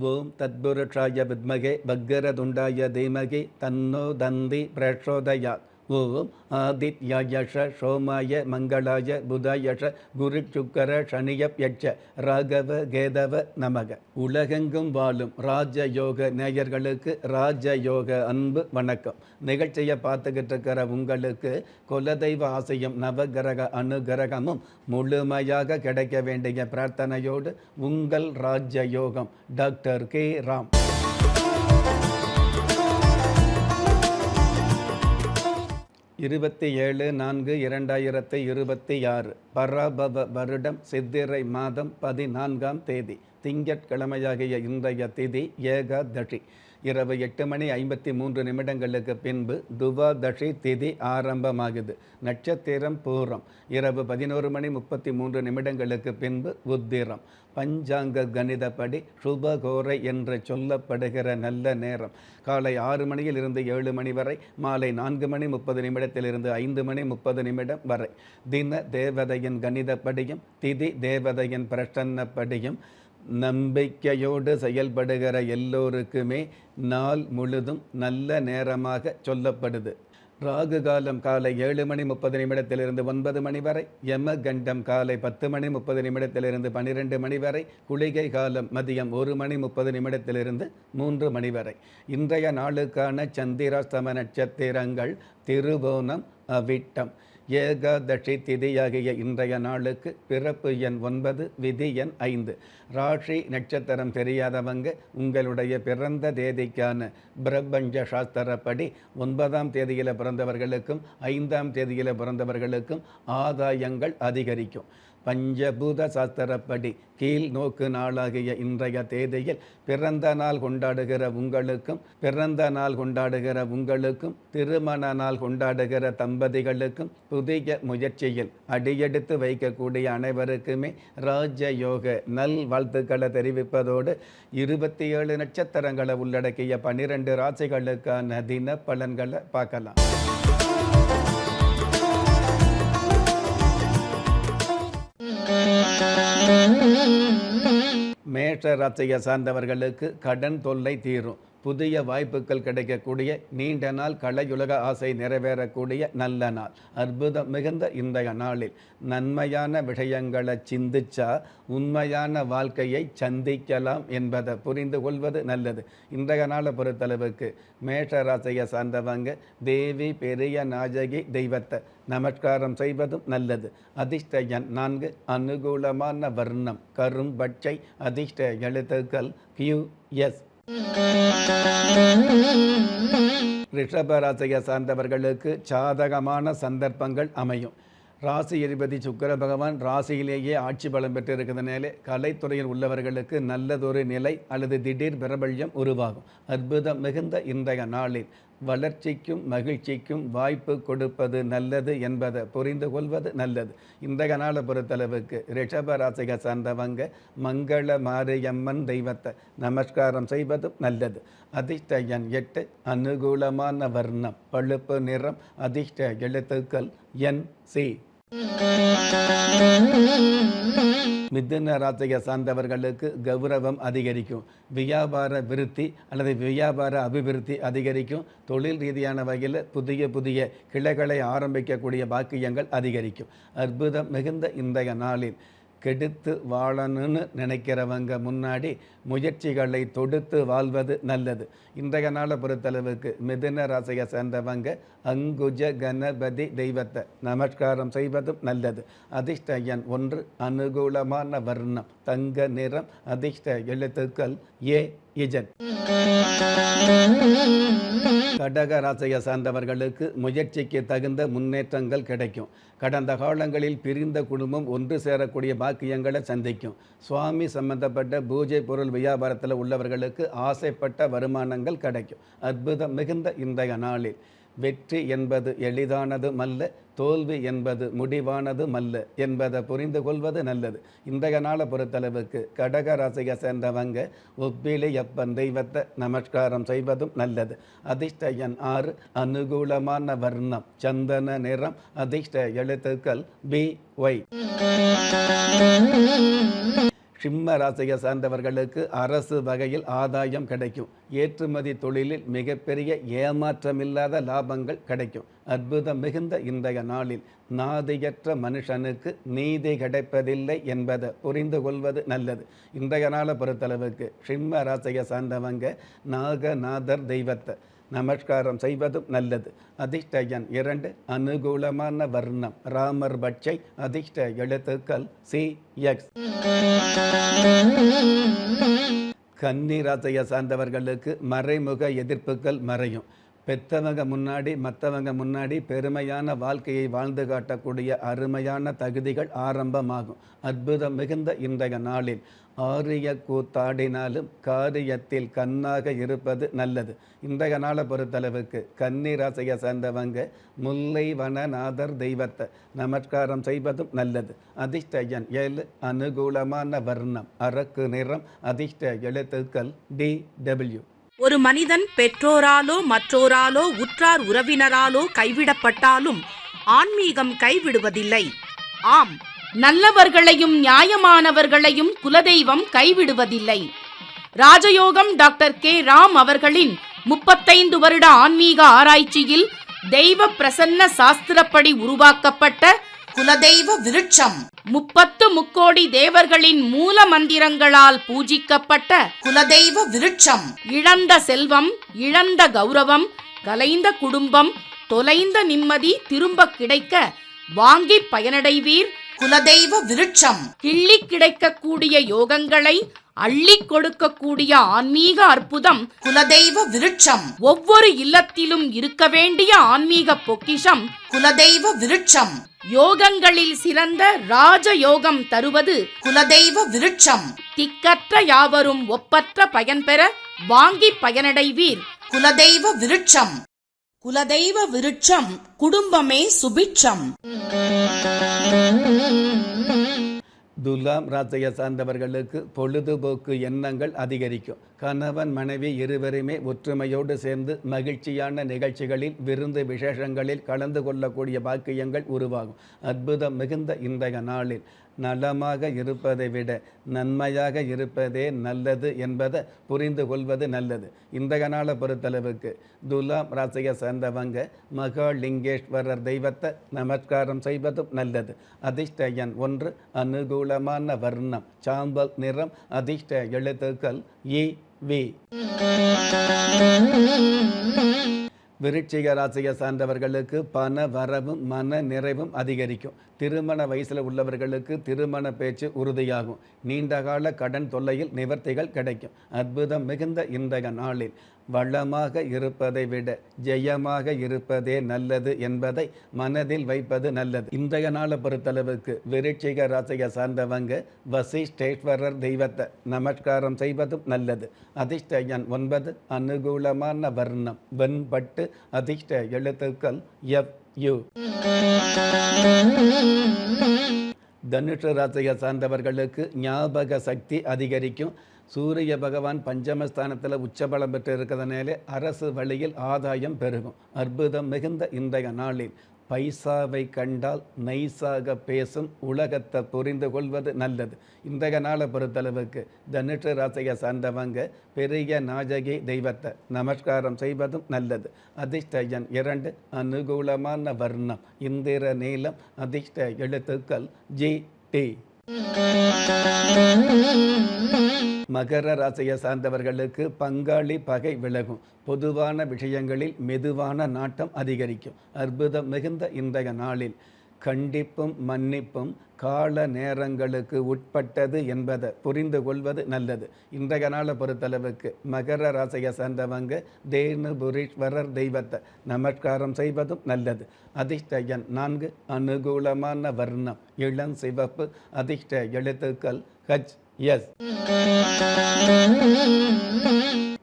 ஓம் தத்புருஷாய வித்மகே பக்கரதுண்டாய தீமகி தன்னோ தந்தி பிரச்சோதயாத். ஓம் ஆதித்யாயஷ சோமாய மங்களாய புதாயஷ குரு சுக்கர சனியப்யட்ச ராகவ கேதவ நமக. உலகெங்கும் வாழும் ராஜயோக நேயர்களுக்கு ராஜயோக அன்பு வணக்கம். நிகழ்ச்சியை பார்த்துக்கிட்டு இருக்கிற உங்களுக்கு குலதெய்வ ஆசையும் நவகிரக அனுகிரகமும் முழுமையாக கிடைக்க வேண்டிய பிரார்த்தனையோடு உங்கள் ராஜயோகம் டாக்டர் கே ராம். 27/4/2026 பராபவ வருடம் சித்திரை மாதம் 14ஆம் தேதி திங்கட்கிழமையாகிய இன்றைய திதி ஏகாதசி. இரவு 8:53 பின்பு துவாதசி திதி ஆரம்பமாகுது. நட்சத்திரம் பூரம். இரவு 11:33 பின்பு உத்திரம். பஞ்சாங்க கணிதப்படி சுபகோரை என்று சொல்லப்படுகிற நல்ல நேரம் காலை 6 மணியிலிருந்து 7 மணி வரை, மாலை 4:30 5:30 வரை. தின தேவதையின் கணிதப்படியும் திதி தேவதையின் பிரசன்னப்படியும் நம்பிக்கையோடு செயல்படுகிற எல்லோருக்குமே நாள் முழுதும் நல்ல நேரமாக சொல்லப்படுது. ராகு காலம் காலை 7:30 9 மணி வரை, யமகண்டம் காலை 10:30 12 மணி வரை, குளிகை காலம் மதியம் 1:30 3 மணி வரை. இன்றைய நாளுக்கான சந்திராஸ்தம நட்சத்திரங்கள் திருவோணம், அவிட்டம். ஏகாதசி திதியாகிய இன்றைய நாளுக்கு பிறப்பு எண் 9, விதி எண் 5. ராசி நட்சத்திரம் தெரியாதவங்க உங்களுடைய பிறந்த தேதிக்கான பிரபஞ்ச சாஸ்திரப்படி 9ஆம் தேதியில் பிறந்தவர்களுக்கும் 5ஆம் தேதியில் பிறந்தவர்களுக்கும் ஆதாயங்கள் அதிகரிக்கும். பஞ்சபூத சாஸ்திரப்படி கீழ் நோக்கு நாளாகிய இன்றைய தேதியில் பிறந்த நாள் கொண்டாடுகிற உங்களுக்கும் திருமண நாள் கொண்டாடுகிற தம்பதிகளுக்கும் புதிய முயற்சியில் அடியெடுத்து வைக்கக்கூடிய அனைவருக்குமே ராஜயோக நல் வாழ்த்துக்களை தெரிவிப்பதோடு 27 நட்சத்திரங்களை உள்ளடக்கிய 12 ராசிகளுக்கான தின பலன்களை பார்க்கலாம். மேஷ ராசியை சார்ந்தவர்களுக்கு கடன் தொல்லை தீரும். புதிய வாய்ப்புகள் கிடைக்கக்கூடிய, நீண்ட நாள் கலையுலக ஆசை நிறைவேறக்கூடிய நல்ல நாள். அற்புதம் மிகுந்த இன்றைய நாளில் நன்மையான விஷயங்களை சிந்திச்சா உண்மையான வாழ்க்கையை சந்திக்கலாம் என்பதை புரிந்து கொள்வது நல்லது. இன்றைய நாளை பொறுத்தளவுக்கு மேஷ ராசியை சார்ந்தவங்க தேவி பெரிய நாயகி தெய்வத்தை நமஸ்காரம் செய்வதும் நல்லது. அதிர்ஷ்ட எண் 4. அனுகூலமான வர்ணம் கரும்பச்சை. அதிர்ஷ்ட எழுத்துக்கள் QS. ரிஷபராசியை சார்ந்தவர்களுக்கு சாதகமான சந்தர்ப்பங்கள் அமையும். ராசி அதிபதி சுக்கிர பகவான் ராசியிலேயே ஆட்சி பலம் பெற்றிருக்கிறதுனாலே கலைத்துறையில் உள்ளவர்களுக்கு நல்லதொரு நிலை அல்லது திடீர் பிரபல்யம் உருவாகும். அற்புதம் மிகுந்த இன்றைய நாளில் வளர்ச்சிக்கும் மகிழ்ச்சிக்கும் வாய்ப்பு கொடுப்பது நல்லது என்பதை புரிந்து கொள்வது நல்லது. இன்றைய நாளை பொறுத்தளவுக்கு ரிஷப ராசியை சார்ந்தவங்க மங்கள மாரியம்மன் தெய்வத்தை நமஸ்காரம் செய்வதும் நல்லது. அதிர்ஷ்ட எண் 8. அனுகூலமான வர்ணம் பழுப்பு நிறம். அதிர்ஷ்ட எழுத்துக்கள் NC. மிதுன ராசியை சார்ந்தவர்களுக்கு கௌரவம் அதிகரிக்கும். வியாபார விருத்தி அல்லது வியாபார அபிவிருத்தி அதிகரிக்கும். தொழில் ரீதியான வகையில் புதிய கிளைகளை ஆரம்பிக்கக்கூடிய பாக்கியங்கள் அதிகரிக்கும். அற்புதம் மிகுந்த இன்றைய நாளில் கெடுத்து வாழணும்னு நினைக்கிறவங்க முன்னாடி முயற்சிகளை தொடுத்து வாழ்வது நல்லது. இன்றைய நாளை பொறுத்தளவுக்கு மிதுன ராசியை சேர்ந்தவங்க அங்குஜ கணபதி தெய்வத்தை நமஸ்காரம் செய்வதும் நல்லது. அதிர்ஷ்ட எண் 1. அனுகூலமான வர்ணம் தங்க நிறம். அதிர்ஷ்ட எழுத்துக்கள் AZ. கடக ராசியை சார்ந்தவர்களுக்கு முயற்சிக்கு தகுந்த முன்னேற்றங்கள் கிடைக்கும். கடந்த காலங்களில் பிரிந்த குடும்பம் ஒன்று சேரக்கூடிய பாக்கியங்களை சந்திக்கும். சுவாமி சம்பந்தப்பட்ட பூஜை பொருள் வியாபாரத்தில் உள்ளவர்களுக்கு ஆசைப்பட்ட வருமானங்கள் கிடைக்கும். அற்புதம் மிகுந்த இன்றைய நாளில் வெற்றி என்பது எளிதானதும் அல்ல, தோல்வி என்பது முடிவானதும் அல்ல என்பதை புரிந்து கொள்வது நல்லது. இன்றைய நாளை பொறுத்தளவுக்கு கடக ராசியை சேர்ந்தவங்க ஒப்பிலியப்பன் தெய்வத்தை நமஸ்காரம் செய்வதும் நல்லது. அதிர்ஷ்ட எண் 6. அனுகூலமான வர்ணம் சந்தன நிறம். அதிர்ஷ்ட எழுத்துக்கள் BY. சிம்ம ராசியை சார்ந்தவர்களுக்கு அரசு வகையில் ஆதாயம் கிடைக்கும். ஏற்றுமதி தொழிலில் மிகப்பெரிய ஏமாற்றமில்லாத லாபங்கள் கிடைக்கும். அற்புதம் மிகுந்த இன்றைய நாளில் நாதியற்ற மனுஷனுக்கு நீதி கிடைப்பதில்லை என்பதை புரிந்து கொள்வது நல்லது. இன்றைய நாளை பொறுத்தளவுக்கு சிம்ம ராசியை சார்ந்தவங்க நாகநாதர் தெய்வத்தை நமஸ்காரம் செய்வதும் நல்லது. அதிர்ஷ்ட எண் 2, அனுகூலமான வர்ணம் ராமர் பட்சை. அதிர்ஷ்ட எழுத்துக்கள் CX. கன்னி ராசியை சார்ந்தவர்களுக்கு மறைமுக எதிர்ப்புகள் மறையும். பெத்தவங்க முன்னாடி மற்றவங்க முன்னாடி பெருமையான வாழ்க்கையை வாழ்ந்து காட்டக்கூடிய அருமையான தகுதிகள் ஆரம்பமாகும். அற்புதம் மிகுந்த இன்றைய நாளில் ஆரிய கூத்தாடினாலும் காரியத்தில் கண்ணாக இருப்பது நல்லது. இன்றைய நாளை பொறுத்தளவுக்கு கன்னி ராசியை சேர்ந்தவங்க முல்லை வனநாதர் தெய்வத்தை நமஸ்காரம் செய்வதும் நல்லது. அதிர்ஷ்ட எண் 7, அனுகூலமான வர்ணம் அரக்கு நிறம். அதிர்ஷ்ட எழுத்துக்கள் DW. ஒரு மனிதன் பெற்றோராலோ மற்றோராலோ உற்றார் உறவினராலோ கைவிடப்பட்டாலும் ஆன்மீகம் கைவிடுவதில்லை. ஆம், நல்லவர்களையும் நியாயமானவர்களையும் குலதெய்வம் கைவிடுவதில்லை. ராஜயோகம் டாக்டர் K. ராம் அவர்களின் 35 வருட ஆன்மீக ஆராய்ச்சியில் தெய்வ பிரசன்ன சாஸ்திரப்படி உருவாக்கப்பட்ட குலதெய்வ விருட்சம் 30 முக்கோடி தேவர்களின் மூல மந்திரங்களால் பூஜிக்கப்பட்ட குலதெய்வ விருட்சம். இழந்த செல்வம், இழந்த கௌரவம், கலைந்த குடும்பம், தொலைந்த நிம்மதி திரும்ப கிடைக்க வாங்கி பயனடைவீர். குலதெய்வ விருட்சம் கிள்ளி கிடைக்கக்கூடிய யோகங்களை அள்ளி கொடுக்கக்கூடிய ஆன்மீக அற்புதம் குலதெய்வ விருட்சம். ஒவ்வொரு இல்லத்திலும் இருக்க வேண்டிய ஆன்மீக பொக்கிஷம் குலதெய்வ விருட்சம். யோகங்களில் சிறந்த ராஜயோகம் தருவது குலதெய்வ விருட்சம். திக்கற்ற யாவரும் ஒப்பற்ற பயன்பெற வாங்கி பயனடைவீர். குலதெய்வ விருட்சம். குலதெய்வ விருட்சம் குடும்பமே சுபிட்சம். துலாம் ராசியை சார்ந்தவர்களுக்கு பொழுதுபோக்கு எண்ணங்கள் அதிகரிக்கும். கணவன் மனைவி இருவருமே ஒற்றுமையோடு சேர்ந்து மகிழ்ச்சியான நிகழ்ச்சிகளில் விருந்து விசேஷங்களில் கலந்து கொள்ளக்கூடிய பாக்கியங்கள் உருவாகும். அற்புதம் மிகுந்த இன்றைய நாளில் நலமாக இருப்பதை விட நன்மையாக இருப்பதே நல்லது என்பதை புரிந்து கொள்வது நல்லது. இன்றைய நாளை பொறுத்தளவுக்கு துலாம் ராசியை சேர்ந்தவங்க மகாலிங்கேஸ்வரர் தெய்வத்தை நமஸ்காரம் செய்வதும் நல்லது. அதிர்ஷ்ட எண் 1, அனுகூலமான வர்ணம் சாம்பல் நிறம். அதிர்ஷ்ட எழுத்துக்கள் EV. விருச்சிக ராசியை சார்ந்தவர்களுக்கு பண வரவும் மன நிறைவும் அதிகரிக்கும். திருமண வயசில் உள்ளவர்களுக்கு திருமண பேச்சு உறுதியாகும். நீண்டகால கடன் தொல்லையில் நிவர்த்திகள் கிடைக்கும். அற்புதம் மிகுந்த இன்றைய நாளில் வளமாக இருப்பதை விட ஜெயமாக இருப்பதே நல்லது என்பதை மனதில் வைப்பது நல்லது. இன்றைய நாளை பொறுத்தளவுக்கு விருச்சிக ராசியை சார்ந்தவங்க வசிஷ்டேஸ்வரர் தெய்வத்தை நமஸ்காரம் செய்வதும் நல்லது. அதிர்ஷ்ட எண் 9, அனுகூலமான வர்ணம் வெண்பட்டு. அதிர்ஷ்ட எழுத்துக்கள் FU. தனுஷ ராசியை சார்ந்தவர்களுக்கு ஞாபக சக்தி அதிகரிக்கும். சூரிய பகவான் பஞ்சமஸ்தானத்தில் உச்சபலம் பெற்று இருக்கிறதுனாலே அரசு வழியில் ஆதாயம் பெருகும். அற்புதம் மிகுந்த இன்றைய நாளில் பைசாவை கண்டால் நைசாக பேசும் உலகத்தை புரிந்து கொள்வது நல்லது. இன்றைய நாளை பொறுத்தளவுக்கு தனுஷ ராசியை சார்ந்தவங்க பெரிய நாயகி தெய்வத்தை நமஸ்காரம் செய்வதும் நல்லது. அதிர்ஷ்ட எண் 2, அனுகூலமான வர்ணம் இந்திர நீலம். அதிர்ஷ்ட எழுத்துக்கள் GT. மகர ராசியை சார்ந்தவர்களுக்கு பங்காளி பகை விலகும். பொதுவான விஷயங்களில் மெதுவான நாட்டம் அதிகரிக்கும். அற்புதம் மிகுந்த இன்றைய நாளில் கண்டிப்பும் மன்னிப்பும் கால நேரங்களுக்கு உட்பட்டது என்பதை புரிந்து கொள்வது நல்லது. இன்றைய நாளை பொறுத்தளவுக்கு மகர ராசியை சேர்ந்தவங்க தேனுபுரீஸ்வரர் தெய்வத்தை நமஸ்காரம் செய்வதும் நல்லது. அதிர்ஷ்ட எண் 4, அனுகூலமான வர்ணம் இளம் சிவப்பு. அதிர்ஷ்ட எழுத்துக்கள் HS.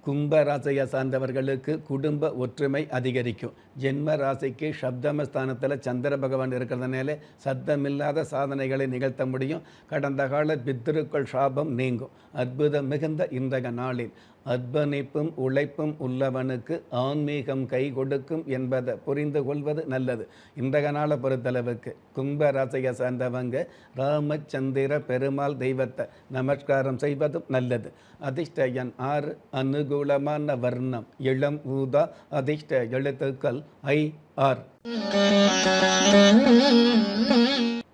கும்பராசியை சார்ந்தவர்களுக்கு குடும்ப ஒற்றுமை அதிகரிக்கும். ஜென்ம ராசிக்கு சப்தமஸ்தானத்தில் சந்திர பகவான் இருக்கிறதுனால சத்தமில்லாத சாதனைகளை நிகழ்த்த முடியும். கடந்த கால பித்ருக்கள் சாபம் நீங்கும். அற்புதம் மிகுந்த இன்றைய நாளில் அர்ப்பணிப்பும் உழைப்பும் உள்ளவனுக்கு ஆன்மீகம் கை கொடுக்கும் என்பதை புரிந்து கொள்வது நல்லது. இன்றைய நாளை பொறுத்தளவுக்கு கும்ப ராசியை சார்ந்தவங்க ராமச்சந்திர பெருமாள் தெய்வத்தை நமஸ்காரம் செய்வதும் நல்லது. அதிர்ஷ்ட எண் 6, அனுகூலமான வர்ணம் இளம் ஊதா, அதிர்ஷ்ட எழுத்துக்கள் IR.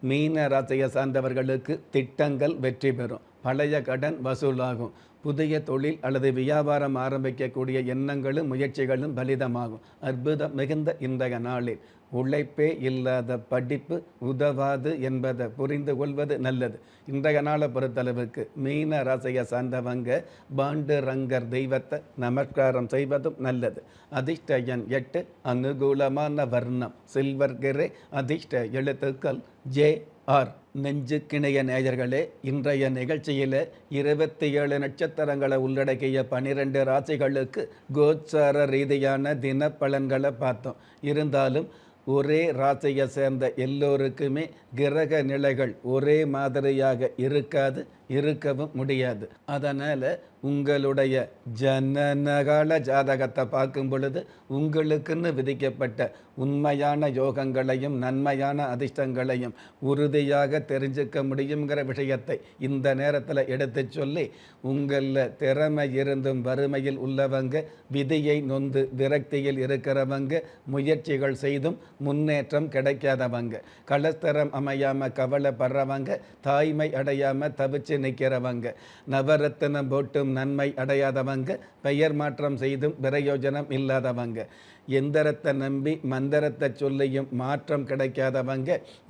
மீன ராசியை சார்ந்தவர்களுக்கு திட்டங்கள் வெற்றி பெறும். பழைய கடன் வசூலாகும். புதிய தொழில் அல்லது வியாபாரம் ஆரம்பிக்கக்கூடிய எண்ணங்களும் முயற்சிகளும் பலிதமாகும். அற்புதம் மிகுந்த இன்றைய நாளில் உழைப்பே இல்லாத படிப்பு உதவாது என்பதை புரிந்து கொள்வது நல்லது. இன்றைய நாளை பொறுத்தளவுக்கு மீன ராசியை சார்ந்தவங்க பாண்டுரங்கர் தெய்வத்தை நமஸ்காரம் செய்வதும் நல்லது. அதிர்ஷ்ட எண் 8, அனுகூலமான வர்ணம் சில்வர் கிரே, அதிர்ஷ்ட எழுத்துக்கள் JR. நெஞ்சுக்கிணைய நேயர்களே, இன்றைய நிகழ்ச்சியில் 27 நட்சத்திரங்களை உள்ளடக்கிய 12 ராசிகளுக்கு கோச்சார ரீதியான தின பலன்களை பார்த்தோம். இருந்தாலும் ஒரே ராசியை சேர்ந்த எல்லோருக்குமே கிரக நிலைகள் ஒரே மாதிரியாக இருக்காது, இருக்கவும் முடியாது. அதனால் உங்களுடைய ஜனனகால ஜாதகத்தை பார்க்கும் பொழுது உங்களுக்குன்னு விதிக்கப்பட்ட உண்மையான யோகங்களையும் நன்மையான அதிர்ஷ்டங்களையும் உறுதியாக தெரிஞ்சுக்க முடியுங்கிற விஷயத்தை இந்த நேரத்தில் எடுத்து சொல்லி, உங்களில் திறமை இருந்தும் வறுமையில் உள்ளவங்க, விதியை நொந்து விரக்தியில் இருக்கிறவங்க, முயற்சிகள் செய்தும் முன்னேற்றம் கிடைக்காதவங்க, கலஸ்தரம் அமையாமல் கவலைப்படுறவங்க, தாய்மை அடையாமல் தவிச்சு நிற்கிறவங்க, நவரத்தினம் போட்டும் நன்மை அடையாதவங்க, பெயர் மாற்றம் செய்தும் பிரயோஜனம் இல்லாதவங்க, எந்திரத்தை நம்பி மந்திரத்தை சொல்லியும் மாற்றம் கிடைக்காதவங்க,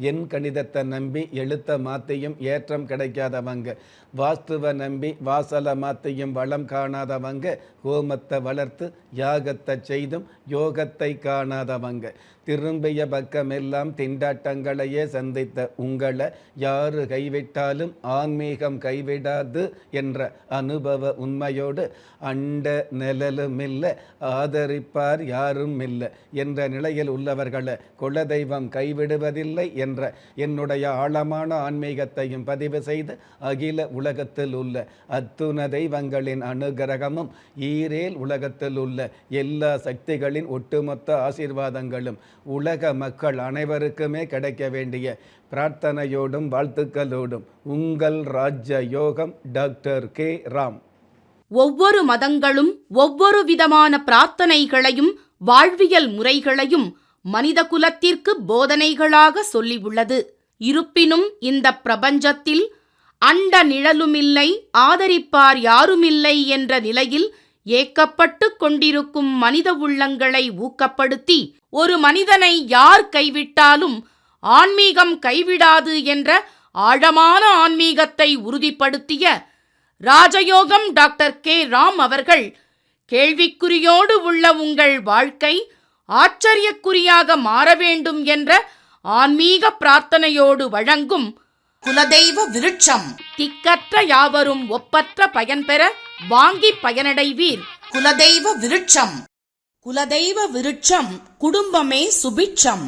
எண் கணிதத்தை நம்பி எழுத்தை மாற்றியும் ஏற்றம் கிடைக்காதவங்க, வாஸ்துவை நம்பி வாசலை மாற்றியும் வளம் காணாதவங்க, ஹோமத்தை வளர்த்து யாகத்தை செய்தும் யோகத்தை காணாதவங்க, திரும்பிய பக்கமெல்லாம் திண்டாட்டங்களையே சந்தித்த உங்களை யாரு கைவிட்டாலும் ஆன்மீகம் கைவிடாது என்ற அனுபவ உண்மையோடு அண்ட நிழலும் இல்லை, ஆதரிப்பார் யாரும் இல்லை என்ற நிலையில் உள்ளவர்களை குலதெய்வம் கைவிடுவதில்லை என்ற என்னுடைய ஆழமான ஆன்மீகத்தையும் பதிவு செய்து அகில உலகத்தில் உள்ள அத்துண தெய்வங்களின் அனுகிரகமும் ஈரேல் உலகத்தில் உள்ள எல்லா சக்திகளின் ஒட்டுமொத்த ஆசீர்வாதங்களும் உலக மக்கள் அனைவருக்குமே கிடைக்க வேண்டிய பிரார்த்தனையோடும் வாழ்த்துக்களோடும் உங்கள் ராஜ்ய யோகம் டாக்டர் K. ராம். ஒவ்வொரு மதங்களும் ஒவ்வொரு விதமான பிரார்த்தனைகளையும் வாழ்வியல் முறைகளையும் மனித குலத்திற்கு போதனைகளாக சொல்லியுள்ளது. இருப்பினும் இந்த பிரபஞ்சத்தில் அண்ட நிழலுமில்லை, ஆதரிப்பார் யாருமில்லை என்ற நிலையில் ஏக்கப்பட்டு கொண்டிருக்கும் மனித உள்ளங்களை ஊக்கப்படுத்தி, ஒரு மனிதனை யார் கைவிட்டாலும் ஆன்மீகம் கைவிடாது என்ற ஆழமான ஆன்மீகத்தை உறுதிப்படுத்திய ராஜயோகம் டாக்டர் K. ராம் அவர்கள், கேள்விக்குறியோடு உள்ள உங்கள் வாழ்க்கை ஆச்சரியக்குறியாக மாற வேண்டும் என்ற ஆன்மீக பிரார்த்தனையோடு வழங்கும் குலதெய்வ விருட்சம். திக்கற்ற யாவரும் ஒப்பற்ற பயன்பெற வாங்கி பயனடைவீர். குலதெய்வ விருட்சம். குலதெய்வ விருட்சம், குடும்பமே சுபிட்சம்.